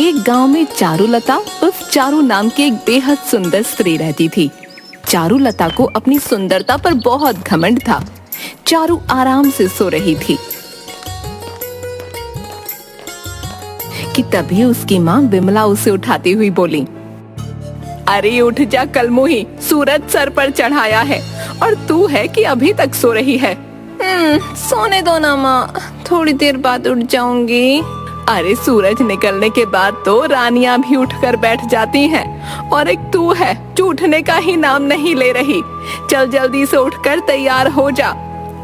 एक गांव में चारुलता उर्फ चारू नाम की एक बेहद सुंदर स्त्री रहती थी। चारुलता को अपनी सुंदरता पर बहुत घमंड था। चारू आराम से सो रही थी कि तभी उसकी माँ विमला उसे उठाती हुई बोली, अरे उठ जा कलमुही, सूरज सर पर चढ़ाया है और तू है कि अभी तक सो रही है। सोने दो ना माँ, थोड़ी देर बाद उठ जाऊंगी। अरे सूरज निकलने के बाद तो रानियां भी उठकर बैठ जाती हैं और एक तू है जो उठने का ही नाम नहीं ले रही। चल जल्दी से उठकर तैयार हो जा,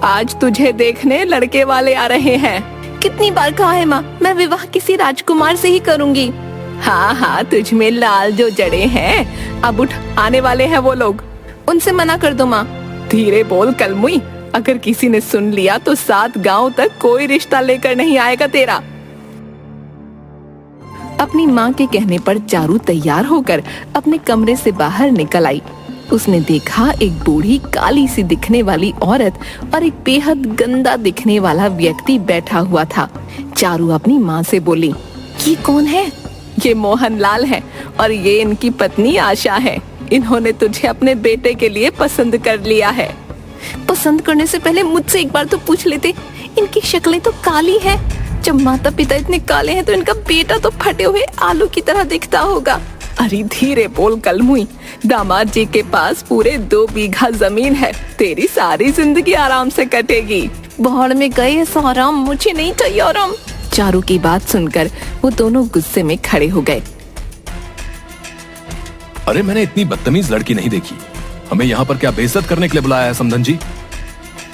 आज तुझे देखने लड़के वाले आ रहे हैं। कितनी बार कहा है माँ, मैं विवाह किसी राजकुमार से ही करूंगी। हाँ हाँ, तुझ में लाल जो जड़े हैं, अब उठ, आने वाले हैं वो लोग, उनसे मना कर दो माँ। धीरे बोल कलमुई, अगर किसी ने सुन लिया तो 7 गांव तक कोई रिश्ता लेकर नहीं आएगा तेरा। अपनी माँ के कहने पर चारू तैयार होकर अपने कमरे से बाहर निकल आई। उसने देखा एक बूढ़ी काली सी दिखने वाली औरत और एक बेहद गंदा दिखने वाला व्यक्ति बैठा हुआ था। चारू अपनी माँ से बोली, ये कौन है? ये मोहनलाल है और ये इनकी पत्नी आशा है। इन्होंने तुझे अपने बेटे के लिए पसंद कर लिया है। पसंद करने से पहले मुझसे एक बार तो पूछ लेते, इनकी शक्लें तो काली हैं। जब माता पिता इतने काले हैं तो इनका बेटा तो फटे हुए आलू की तरह दिखता होगा। अरे धीरे बोल कलमुई, दामाद जी के पास पूरे 2 बीघा जमीन है, तेरी सारी जिंदगी आराम से कटेगी। बाहर में गए सारा, मुझे नहीं चाहिए आराम। चारू की बात सुनकर वो दोनों गुस्से में खड़े हो गए। अरे मैंने इतनी बदतमीज लड़की नहीं देखी। हमें यहाँ पर क्या बेइज्जत करने के लिए बुलाया है समधन जी?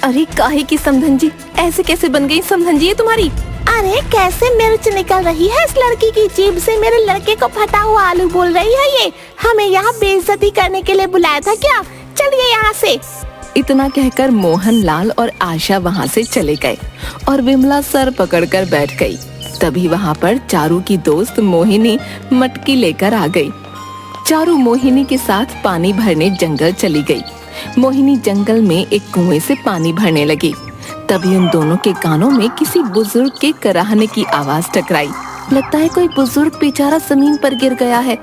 अरे काहे की समधन जी, ऐसे कैसे बन गई समधन जी ये तुम्हारी? अरे कैसे मिर्च निकल रही है इस लड़की की जीभ से, मेरे लड़के को फटा हुआ आलू बोल रही है ये। हमें यहाँ बेइज्जती करने के लिए बुलाया था क्या? चलिए यहाँ से। इतना कहकर मोहनलाल और आशा वहाँ से चले गए और विमला सर पकड़कर बैठ गई। तभी वहाँ पर चारू की दोस्त मोहिनी मटकी लेकर आ गई। चारू मोहिनी के साथ पानी भरने जंगल चली गई। मोहिनी जंगल में एक कुएं से पानी भरने लगी। तभी उन दोनों के कानों में किसी बुजुर्ग के कराहने की आवाज टकराई। लगता है कोई बुजुर्ग बेचारा जमीन पर गिर गया है।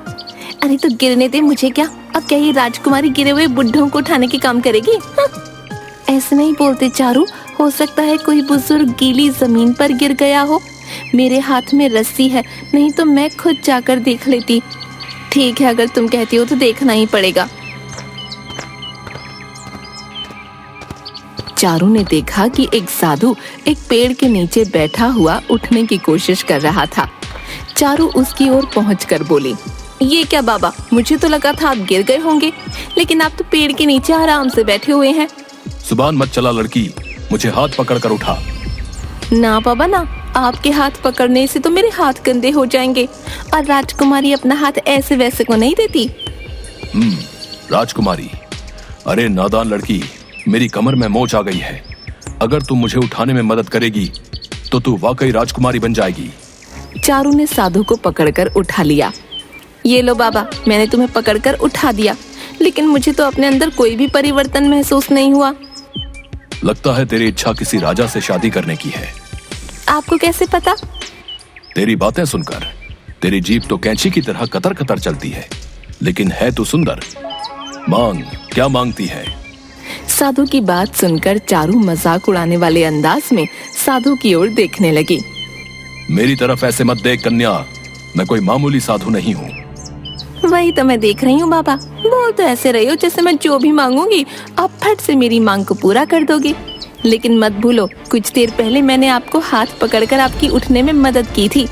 अरे तो गिरने दे, मुझे क्या, अब क्या ये राजकुमारी गिरे हुए बुढ़ों को उठाने के काम करेगी? ऐसे नहीं बोलते चारू, हो सकता है कोई बुजुर्ग गीली जमीन पर गिर गया हो। मेरे हाथ में रस्सी है, नहीं तो मैं खुद जाकर देख लेती। ठीक है, अगर तुम कहती हो तो देखना ही पड़ेगा। चारू ने देखा कि एक साधु एक पेड़ के नीचे बैठा हुआ उठने की कोशिश कर रहा था। चारू उसकी ओर पहुंचकर बोली, ये क्या बाबा, मुझे तो लगा था आप गिर गए होंगे, लेकिन आप तो पेड़ के नीचे आराम से बैठे हुए हैं। जुबान मत चला लड़की, मुझे हाथ पकड़कर उठा। ना बाबा ना, आपके हाथ पकड़ने से तो मेरे हाथ गंदे हो जाएंगे और राजकुमारी अपना हाथ ऐसे वैसे को नहीं देती। राजकुमारी? अरे नादान लड़की, मेरी कमर में मोच आ गई है। अगर तुम मुझे उठाने में मदद करेगी तो तू वाकई राजकुमारी बन जाएगी। चारू ने साधु को पकड़कर उठा लिया। ये लो बाबा, मैंने तुम्हें पकड़कर उठा दिया, लेकिन मुझे तो अपने अंदर कोई भी परिवर्तन महसूस नहीं हुआ। लगता है तेरी इच्छा किसी राजा से शादी करने की है। आपको कैसे पता? तेरी बातें सुनकर। तेरी जीभ तो कैंची की तरह कतर कतर चलती है, लेकिन है तू सुंदर। मांग, क्या मांगती है? साधु की बात सुनकर चारू मजाक उड़ाने वाले अंदाज में साधु की ओर देखने लगी। मेरी तरफ ऐसे मत देख कन्या, मैं कोई मामूली साधु नहीं हूँ। वही तो मैं देख रही हूँ बाबा, बोल तो ऐसे रही हो जैसे मैं जो भी मांगूंगी आप फट से मेरी मांग को पूरा कर दोगी। लेकिन मत भूलो, कुछ देर पहले मैंने आपको हाथ पकड़कर आपकी उठने में मदद की थी।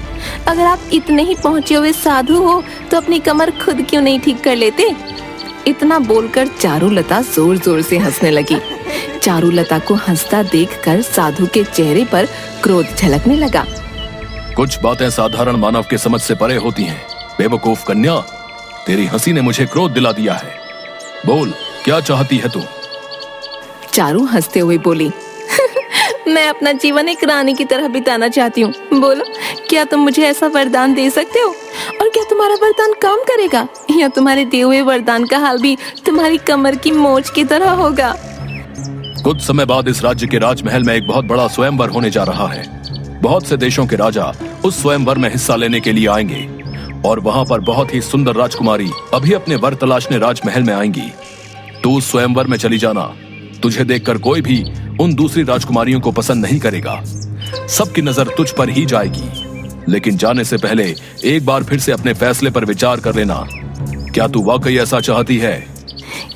अगर आप इतने ही पहुँचे हुए साधु हो तो अपनी कमर खुद क्यों नहीं ठीक कर लेते? इतना बोलकर चारुलता जोर जोर से हंसने लगी। चारुलता को हंसता देखकर साधु के चेहरे पर क्रोध झलकने लगा। कुछ बातें साधारण मानव के समझ से परे होती हैं। बेवकूफ कन्या, तेरी हंसी ने मुझे क्रोध दिला दिया है। बोल, क्या चाहती है तू? चारू हंसते हुए बोली, मैं अपना जीवन एक रानी की तरह बिताना चाहती हूँ। बोलो, क्या तुम मुझे ऐसा वरदान दे सकते हो? और क्या तुम्हारा वरदान काम करेगा, या तुम्हारे दिए हुए वरदान का हाल भी तुम्हारी कमर की मोच की तरह होगा? कुछ समय बाद इस राज्य के राजमहल में एक बहुत बड़ा स्वयंवर होने जा रहा है। बहुत से देशों के राजा उस स्वयंवर में हिस्सा लेने के लिए आएंगे और वहां पर बहुत ही सुंदर राजकुमारी अभी अपने वर तलाशने राजमहल में आएंगी। तू स्वयंवर में चली जाना। तुझे देखकर कोई भी उन दूसरी राजकुमारियों को पसंद नहीं करेगा। सबकी नजर तुझ पर ही जाएगी। लेकिन जाने से पहले एक बार फिर से अपने फैसले पर विचार कर लेना। क्या तू वाकई ऐसा चाहती है?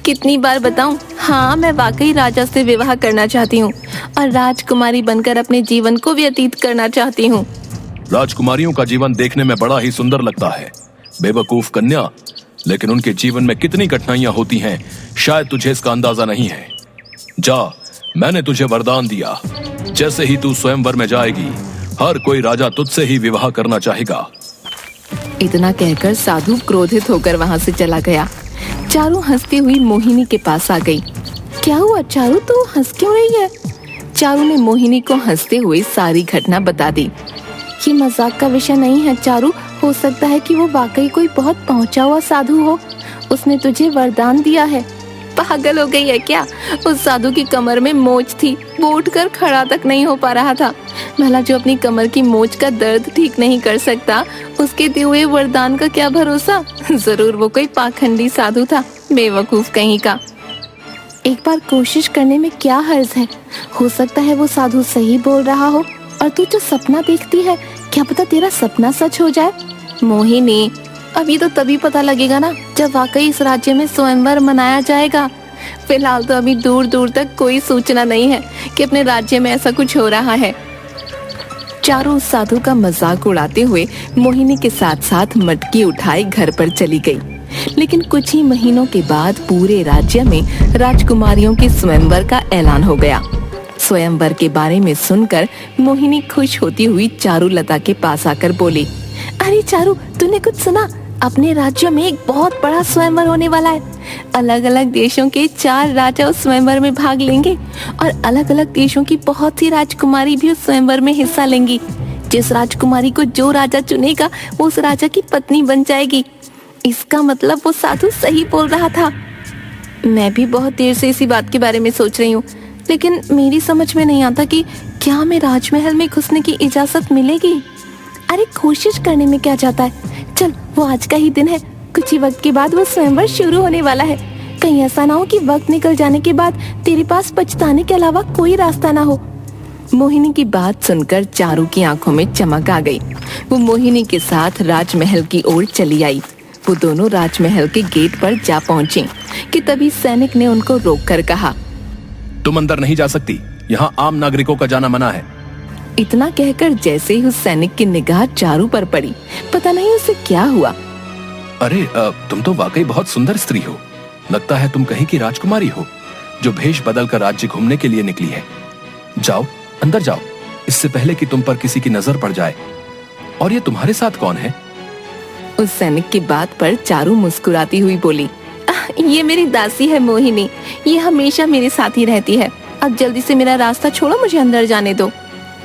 कितनी बार बताऊं? हाँ, मैं वाकई राजा से विवाह करना चाहती हूँ और राजकुमारी बनकर अपने जीवन को व्यतीत करना चाहती हूँ। राजकुमारियों का जीवन देखने में बड़ा ही सुंदर लगता है बेवकूफ कन्या, लेकिन उनके जीवन में कितनी कठिनाइयां होती हैं शायद तुझे इसका अंदाजा नहीं है। जा, मैंने तुझे वरदान दिया, जैसे ही तू स्वयंवर में जाएगी हर कोई राजा तुझसे ही विवाह करना चाहेगा। इतना कहकर साधु क्रोधित होकर वहां से चला गया। चारू हंसती हुई मोहिनी के पास आ गई। क्या हुआ चारू, तू हंस क्यों रही है? चारू ने मोहिनी को हंसते हुए सारी घटना बता दी। ये मजाक का विषय नहीं है चारू, हो सकता है कि वो वाकई कोई बहुत पहुंचा हुआ साधु हो। उसने तुझे वरदान दिया है। पागल हो गई है क्या? उस साधु की कमर में मोच थी, वो उठकर खड़ा तक नहीं हो पा रहा था। भला जो अपनी कमर की मोच का दर्द ठीक नहीं कर सकता, उसके दिए हुए वरदान का क्या भरोसा? जरूर वो कोई पाखंडी साधु था, बेवकूफ कहीं का। एक बार कोशिश करने में क्या हर्ज है? हो सकता है वो साधु सही बोल रहा हो और तू जो सपना देखती है, क्या पता तेरा सपना सच हो जाए। मोहिनी, अभी तो तभी पता लगेगा ना जब वाकई इस राज्य में स्वयंवर मनाया जाएगा। फिलहाल तो अभी दूर दूर तक कोई सूचना नहीं है कि अपने राज्य में ऐसा कुछ हो रहा है। चारू उस साधु का मजाक उड़ाते हुए मोहिनी के साथ साथ मटकी उठाए घर पर चली गई। लेकिन कुछ ही महीनों के बाद पूरे राज्य में राजकुमारियों के स्वयंवर का ऐलान हो गया। स्वयंवर के बारे में सुनकर मोहिनी खुश होती हुई चारुलता के पास आकर बोली, अरे चारू, तूने कुछ सुना? अपने राज्य में एक बहुत बड़ा स्वयंवर होने वाला है। अलग अलग देशों के 4 राजा उस स्वयंवर में भाग लेंगे और अलग अलग देशों की बहुत सी राजकुमारी भी उस स्वयंवर में हिस्सा लेंगी। जिस राजकुमारी को जो राजा चुनेगा वो उस राजा की पत्नी बन जाएगी। इसका मतलब वो साधु सही बोल रहा था। मैं भी बहुत देर से इसी बात के बारे में सोच रही हूँ, लेकिन मेरी समझ में नहीं आता कि क्या हमें राजमहल में घुसने की इजाजत मिलेगी। अरे कोशिश करने में क्या जाता है, चल वो आज का ही दिन है। कुछ ही वक्त के बाद वो स्वयंवर शुरू होने वाला है। कहीं ऐसा ना हो कि वक्त निकल जाने के बाद तेरे पास पछताने के अलावा कोई रास्ता ना हो। मोहिनी की बात सुनकर चारू की आंखों में चमक आ गई। वो मोहिनी के साथ राजमहल की ओर चली आई। वो दोनों राजमहल के गेट पर जा पहुंचे कि तभी सैनिक ने उनको रोककर कहा, तुम अंदर नहीं जा सकती, यहाँ आम नागरिकों का जाना मना है। इतना कहकर जैसे ही उस सैनिक की निगाह चारू पर पड़ी, पता नहीं उसे क्या हुआ। अरे तुम तो वाकई बहुत सुंदर स्त्री हो। लगता है तुम कहीं की राजकुमारी हो जो भेष बदल कर राज्य घूमने के लिए निकली है। जाओ अंदर जाओ, इससे पहले कि तुम पर किसी की नजर पड़ जाए। और ये तुम्हारे साथ कौन है? उस सैनिक की बात पर चारू मुस्कुराती हुई बोली, ये मेरी दासी है मोहिनी। ये हमेशा मेरे साथ ही रहती है। अब जल्दी से मेरा रास्ता छोड़ो, मुझे अंदर जाने दो।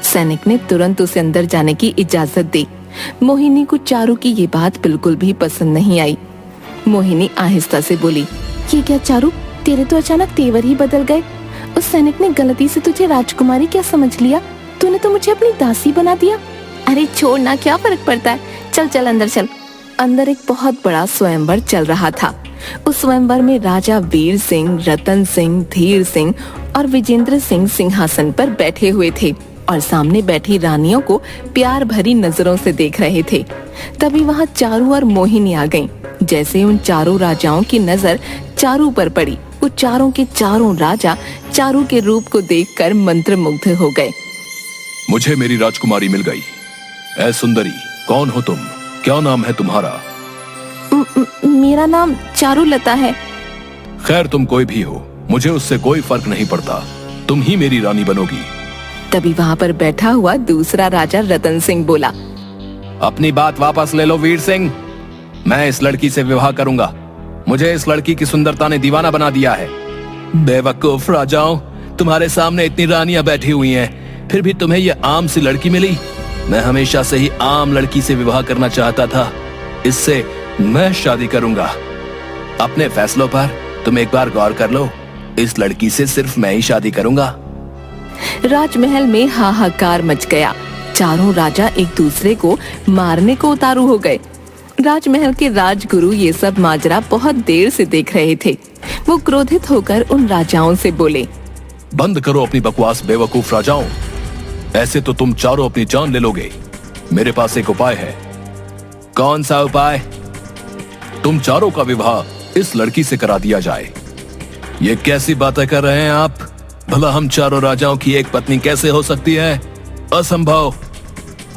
सैनिक ने तुरंत उसे अंदर जाने की इजाजत दी। मोहिनी को चारू की ये बात बिल्कुल भी पसंद नहीं आई। मोहिनी आहिस्ता से बोली, ये क्या चारू, तेरे तो अचानक तेवर ही बदल गए। उस सैनिक ने गलती से तुझे राजकुमारी क्या समझ लिया? तूने तो मुझे अपनी दासी बना दिया। अरे छोड़ना, क्या फर्क पड़ता है, चल चल अंदर चल। अंदर एक बहुत बड़ा स्वयंवर चल रहा था। उस स्वयंवर में राजा वीर सिंह, रतन सिंह, धीर सिंह और विजेंद्र सिंह सिंहासन पर बैठे हुए थे और सामने बैठी रानियों को प्यार भरी नजरों से देख रहे थे। तभी वहां चारू और मोहिनी आ गईं। जैसे उन चारों राजाओं की नजर चारू पर पड़ी, वो चारों के चारों राजा चारू के रूप को देखकर मंत्रमुग्ध हो गए। मुझे मेरी राजकुमारी मिल गई। ऐ सुंदरी, कौन हो तुम? क्या नाम है तुम्हारा? मेरा नाम चारुलता है। खैर तुम कोई भी हो, मुझे उससे कोई फर्क नहीं पड़ता। तुम ही मेरी रानी बनोगी। तभी वहां पर बैठा हुआ दूसरा राजा रतन सिंह बोला, अपनी बात वापस ले लो वीर सिंह। मैं इस लड़की से विवाह करूंगा। मुझे इस लड़की की सुंदरता ने दीवाना बना दिया है। बेवकूफ राजाओं, तुम्हारे सामने इतनी रानियां बैठी हुई हैं, फिर भी तुम्हें ये आम सी लड़की मिली। मैं हमेशा से ही आम लड़की से विवाह करना चाहता था। इससे मैं शादी करूंगा। अपने फैसलों पर तुम एक बार गौर कर लो। इस लड़की से सिर्फ मैं ही शादी करूंगा। राजमहल में हाहाकार मच गया। चारों राजा एक दूसरे को मारने को उतारू हो गए। राजमहल के राजगुरु ये सब माजरा बहुत देर से देख रहे थे। वो क्रोधित होकर उन राजाओं से बोले, बंद करो अपनी बकवास बेवकूफ राजाओं। ऐसे तो तुम चारों अपनी जान ले लोगे। मेरे पास एक उपाय है। कौन सा उपाय? तुम चारों का विवाह इस लड़की से करा दिया जाए। ये कैसी बातें कर रहे हैं आप? भला हम चारों राजाओं की एक पत्नी कैसे हो सकती है? असंभव।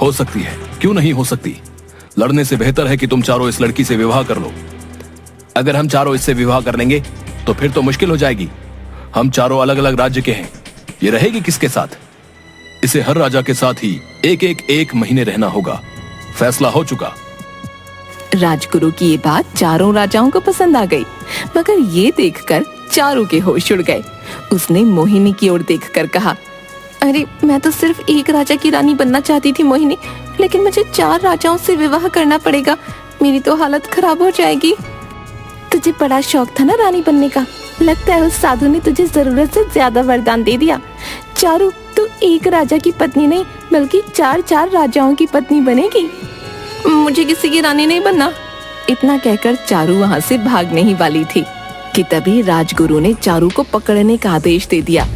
हो सकती है, क्यों नहीं हो सकती? लड़ने से बेहतर है कि तुम चारों इस लड़की से विवाह कर लो। अगर हम चारों इससे विवाह कर लेंगे तो फिर तो मुश्किल हो जाएगी। हम चारों अलग अलग राज्य के हैं। ये रहेगी किसके साथ? इसे हर राजा के साथ ही एक महीने रहना होगा। फैसला हो चुका। राजगुरु की ये बात चारों राजाओं को पसंद आ गई, मगर ये देखकर चारों के होश उड़ गए। उसने मोहिनी की ओर देखकर कहा, अरे मैं तो सिर्फ एक राजा की रानी बनना चाहती थी मोहिनी, लेकिन मुझे 4 राजाओं से विवाह करना पड़ेगा। मेरी तो हालत खराब हो जाएगी। तुझे बड़ा शौक था ना रानी बनने का। लगता है उस साधु ने तुझे जरूरत से ज्यादा वरदान दे दिया। चारू, तू एक राजा की पत्नी नहीं बल्कि 4 राजाओं की पत्नी बनेगी। मुझे किसी की रानी नहीं बनना। इतना कहकर चारू वहाँ से भागने ही वाली थी कि तभी राजगुरु ने चारू को पकड़ने का आदेश दे दिया।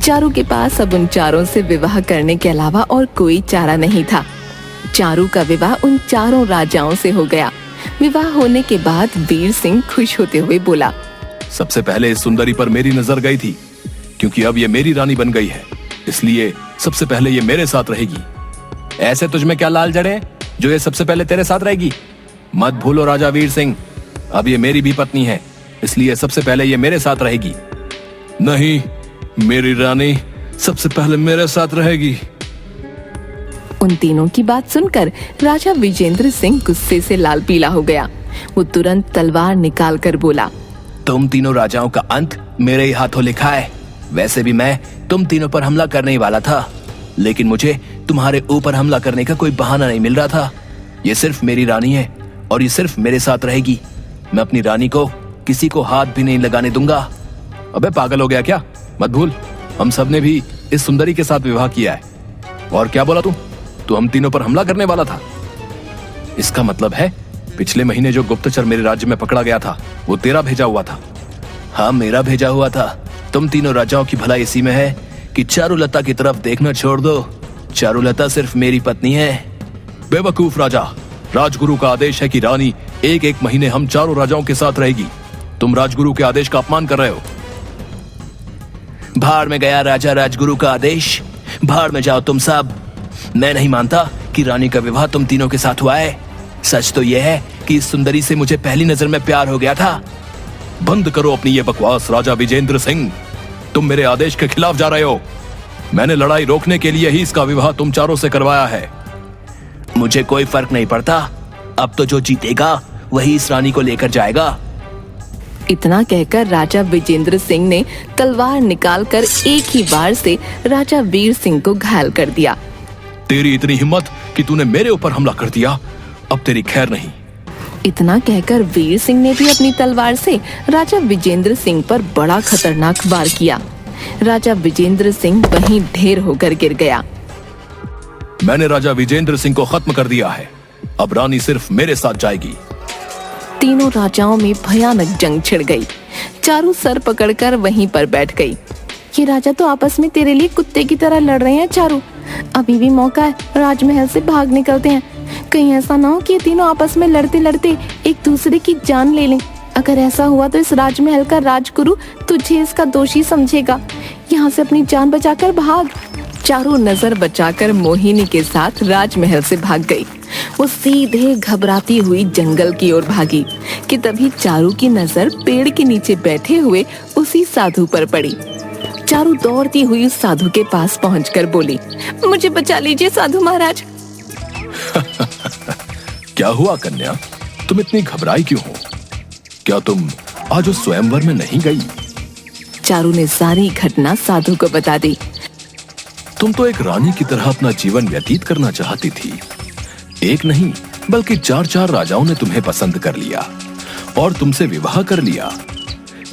चारू के पास अब उन चारों से विवाह करने के अलावा और कोई चारा नहीं था। चारू का विवाह उन चारों राजाओं से हो गया। विवाह होने के बाद वीर सिंह खुश होते हुए बोला, सबसे पहले इस सुंदरी पर मेरी नजर गई थी, क्योंकि अब ये मेरी रानी बन गई है, इसलिए सबसे पहले ये मेरे साथ रहेगी। ऐसे तुझमें क्या लाल जड़े जो ये सबसे पहले तेरे साथ रहेगी? मत भूलो राजा वीर सिंह, अब ये मेरी भी पत्नी है, इसलिए सबसे पहले ये मेरे साथ रहेगी। नहीं, मेरी रानी सबसे पहले मेरे साथ रहेगी। उन तीनों की बात सुनकर राजा विजेंद्र सिंह गुस्से से लाल पीला हो गया। वो तुरंत तलवार निकाल कर बोला, तुम तीनों राजाओं का अंत मेरे ही हाथों लिखा है। वैसे भी मैं तुम तीनों पर हमला करने ही वाला था, लेकिन मुझे तुम्हारे ऊपर हमला करने का कोई बहाना नहीं मिल रहा था। ये सिर्फ मेरी रानी है और ये सिर्फ मेरे साथ रहेगी। मैं अपनी रानी को किसी को हाथ भी नहीं लगाने दूंगा। अबे पागल हो गया क्या? मत भूल, हम सब ने भी इस सुंदरी के साथ विवाह किया है। और क्या बोला तू हम तीनों पर हमला करने वाला था? इसका मतलब है पिछले महीने जो गुप्तचर मेरे राज्य में पकड़ा गया था वो तेरा भेजा हुआ था। हाँ, मेरा भेजा हुआ था। तुम तीनों राजाओं की भलाई इसी में है कि चारुलता की तरफ देखना छोड़ दो। चारुलता सिर्फ मेरी पत्नी है। बेवकूफ राजा, राजगुरु का आदेश है कि रानी एक महीने हम चारों राजाओं के साथ रहेगी। तुम राजगुरु के आदेश का अपमान कर रहे हो। भाड़ में गया राजा राजगुरु का आदेश। भाड़ में जाओ तुम सब। मैं नहीं मानता कि रानी का विवाह तुम तीनों के साथ हुआ है। सच तो यह है कि इस सुंदरी से मुझे पहली नजर में प्यार हो गया था। बंद करो अपनी ये बकवास राजा विजेंद्र सिंह। तुम मेरे आदेश के खिलाफ जा रहे हो। मैंने लड़ाई रोकने के लिए ही इसका विवाह तुम चारों से करवाया है। मुझे कोई फर्क नहीं पड़ता। अब तो जो जीतेगा वही इस रानी को लेकर जाएगा। इतना कहकर राजा विजेंद्र सिंह ने तलवार निकालकर एक ही बार से राजा वीर सिंह को घायल कर दिया। तेरी इतनी हिम्मत कि तूने मेरे ऊपर हमला कर दिया, अब तेरी खैर नहीं। इतना कहकर वीर सिंह ने भी अपनी तलवार से राजा विजेंद्र सिंह पर बड़ा खतरनाक वार किया। राजा विजेंद्र सिंह वहीं ढेर होकर गिर गया। मैंने राजा विजेंद्र सिंह को खत्म कर दिया है। अब रानी सिर्फ मेरे साथ जाएगी। तीनों राजाओं में भयानक जंग छिड़ गई। चारू सर पकड़कर वहीं पर बैठ गई। ये राजा तो आपस में तेरे लिए कुत्ते की तरह लड़ रहे हैं चारू। अभी भी मौका है, राजमहल से भाग निकलते हैं। कहीं ऐसा ना हो कि ये तीनों आपस में लड़ते लड़ते एक दूसरे की जान ले लें। अगर ऐसा हुआ तो इस राजमहल का राजगुरु तुझे इसका दोषी समझेगा। यहाँ से अपनी जान बचाकर भाग। चारू नजर बचाकर मोहिनी के साथ राजमहल से भाग गई। वो सीधे घबराती हुई जंगल की ओर भागी कि तभी चारू की नजर पेड़ के नीचे बैठे हुए उसी साधु पर पड़ी। चारू दौड़ती हुई उस साधु के पास पहुंचकर बोली, मुझे बचा लीजिए साधु महाराज। क्या हुआ कन्या, तुम इतनी घबराई क्यों हो? क्या तुम आज उस स्वयंवर में नहीं गई? चारू ने सारी घटना साधु को बता दी। तुम तो एक रानी की तरह अपना जीवन व्यतीत करना चाहती थी। एक नहीं बल्कि 4 राजाओं ने तुम्हें पसंद कर लिया और तुमसे विवाह कर लिया।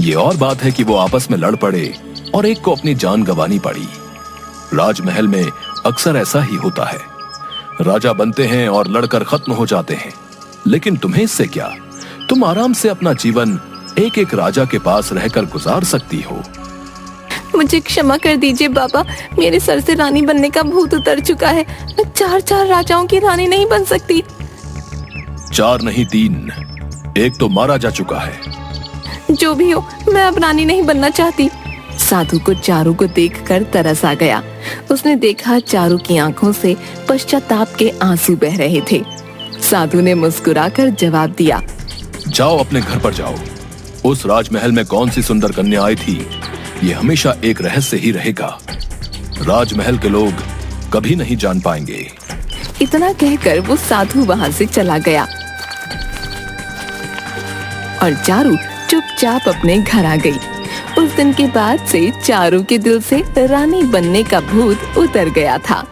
ये और बात है कि वो आपस में लड़ पड़े और एक को अपनी जान गंवानी पड़ी। राजमहल में अक्सर ऐसा ही होता है। राजा बनते हैं और लड़कर खत्म हो जाते हैं, लेकिन तुम्हें इससे क्या? तुम आराम से अपना जीवन एक एक राजा के पास रहकर गुजार सकती हो। मुझे क्षमा कर दीजिए बाबा, मेरे सर से रानी बनने का भूत उतर चुका है। मैं 4 राजाओं की रानी नहीं बन सकती। 4 नहीं 3, एक तो मारा जा चुका है। जो भी हो, मैं अब रानी नहीं बनना चाहती। साधु को चारू को देखकर तरस आ गया। उसने देखा चारू की आंखों से पश्चाताप के आंसू बह रहे थे। साधु ने मुस्कुराकर जवाब दिया, जाओ अपने घर पर जाओ। उस राजमहल में कौन सी सुंदर कन्या आई थी, ये हमेशा एक रहस्य ही रहेगा। राजमहल के लोग कभी नहीं जान पाएंगे। इतना कहकर वो साधु वहां से चला गया और चारू चुपचाप अपने घर आ गई। उस दिन के बाद से चारू के दिल से रानी बनने का भूत उतर गया था।